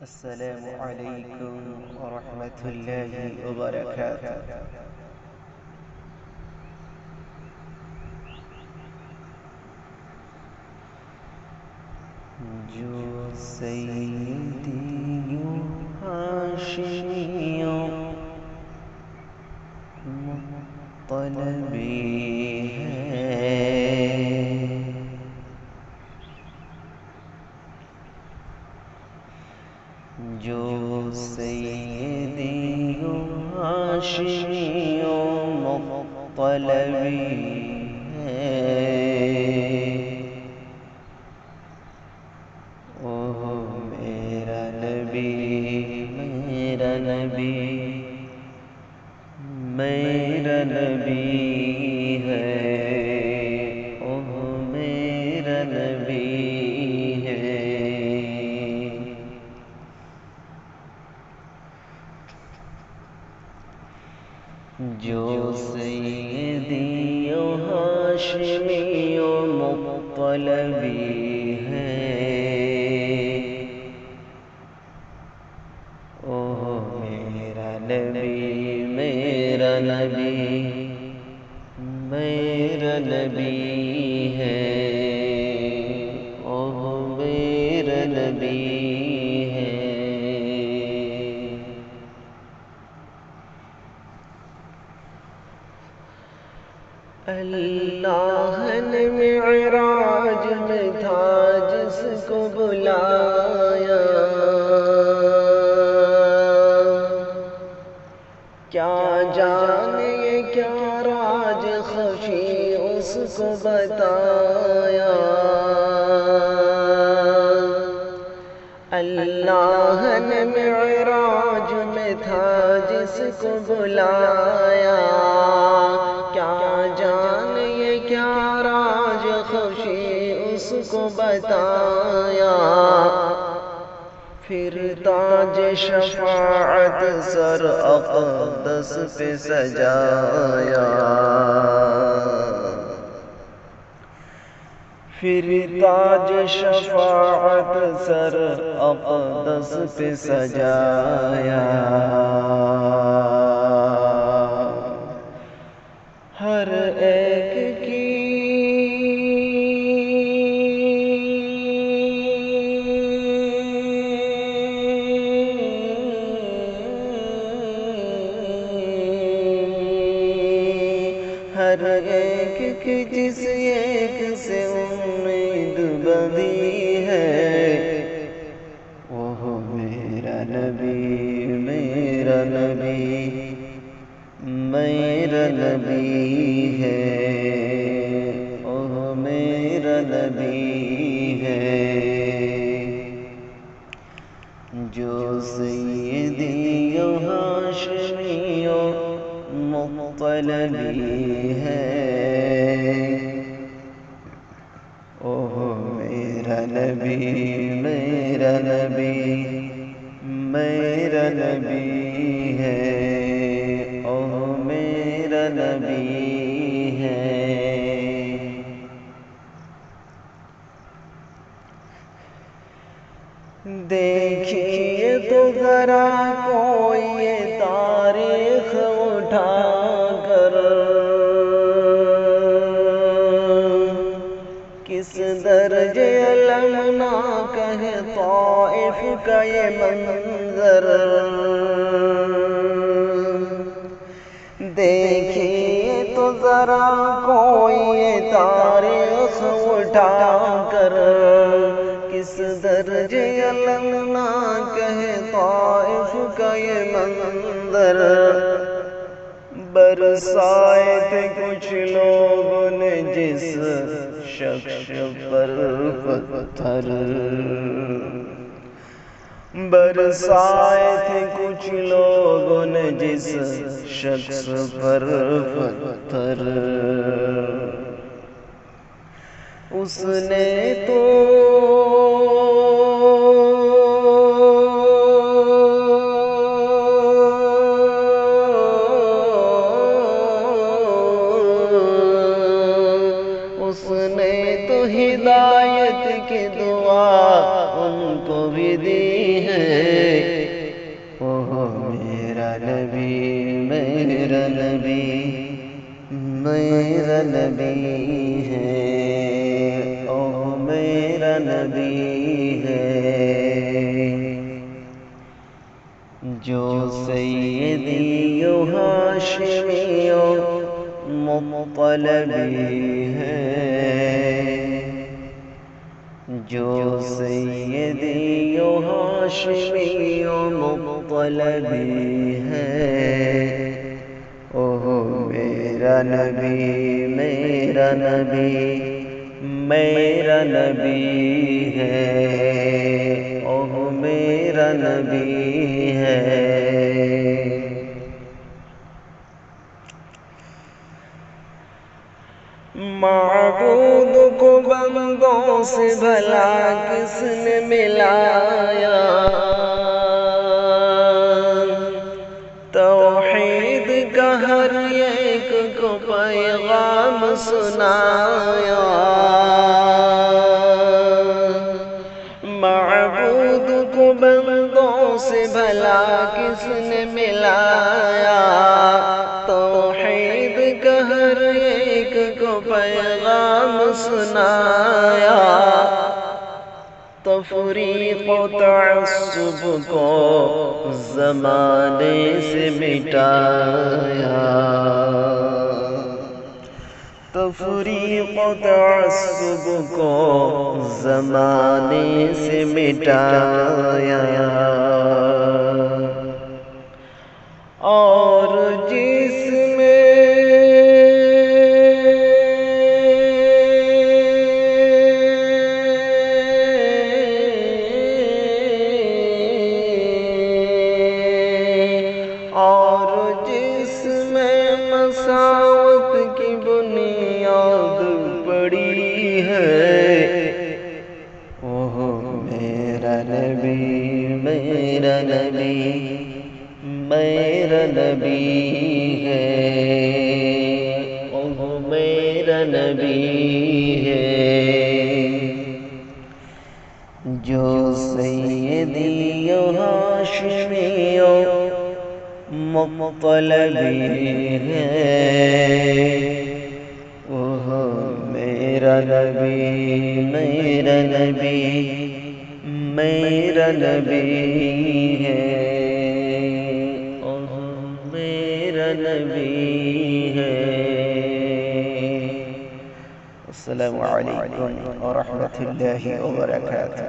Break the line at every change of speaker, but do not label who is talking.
السلام علیکم ورحمۃ اللہ وبرکاتہ۔ جو سیدیوں ہاشمیوں مطلبی ہے، جو سیدیوں ہاشمیوں مطلبی ہے، اوہ میرا نبی، میرا نبی، میرا نبی ہے، اوہ میرا نبی ہے۔ جو سیدیوں ہاشمیوں مطلبی ہے، اوہ میرا نبی، میرا نبی، میرا نبی ہے، اوہ میرا نبی ہے۔ اللہ نے معراج میں تھا جس کو بلایا، کیا جانے کیا راج خفی اس کو بتایا۔ اللہ نے معراج میں تھا جس کو بلایا، کیا جانے کیا راج خفی اس کو بتایا۔ پھر تاج شفاعت سر اقدس پہ سجایا، پھر تاج شفاعت سر اقدس پہ سجایا۔ ہر ایک کی ہر ایک کی جس ایک سے امید بندھی ہے، وہ میرا نبی، میرا نبی، میرا نبی ہے، اوہ میرا نبی ہے۔ جو سیدیوں ہاشمیوں مطلبی ہے، اوہ میرا نبی، میرا نبی، میرا نبی ہے، اوہ میرا نبی ہے۔ دیکھیے تو ذرا کوئی یہ تاریخ اٹھا کر، کس درجے المناک ہے طائف کا یہ منظر۔ دیکھیے تو ذرا کوئی یہ تاریخ اٹھا کر، کس درجے المناک ہے طائف کا یہ منظر۔ برسائے تھے کچھ لوگوں نے جس شخص پر پتھر، برسائے تھے کچھ لوگوں نے جس شخص پر پتھر، اس نے تو ہدایت کی دعا ان کو بھی دی ہے، وہ میرا نبی، میرا نبی، میرا نبی ہے، وہ میرا نبی ہے، جو سیدی و ہاشمی و مطلبی ہے، جو سیدی و ہاشمی و مطلبی ہے، وہ میرا نبی، میرا نبی، میرا نبی ہے، وہ میرا نبی ہے۔ معبود کو بندوں سے بھلا کس نے ملایا، توحید کا ہر ایک کو پیغام سنایا، معبود کو بندوں سے بھلا کس نے ملایا، توحید کا ہر ایک کو پیغام سنایا، تفریق و تعصب کو زمانے سے مٹایا، تفریق و تعصب کو زمانے سے مٹایا، اور جس میں مساوات کی بنیاد پڑی ہے، وہ میرا نبی، میرا نبی، میرا نبی ہے، وہ میرا نبی ہے، جو سیدی و ہاشمی و مطلبی ہے، وہ میرا نبی، میرا نبی، میرا نبی ہے، وہ میرا نبی ہے۔ السلام علیکم ورحمۃ اللہ وبرکاتہ۔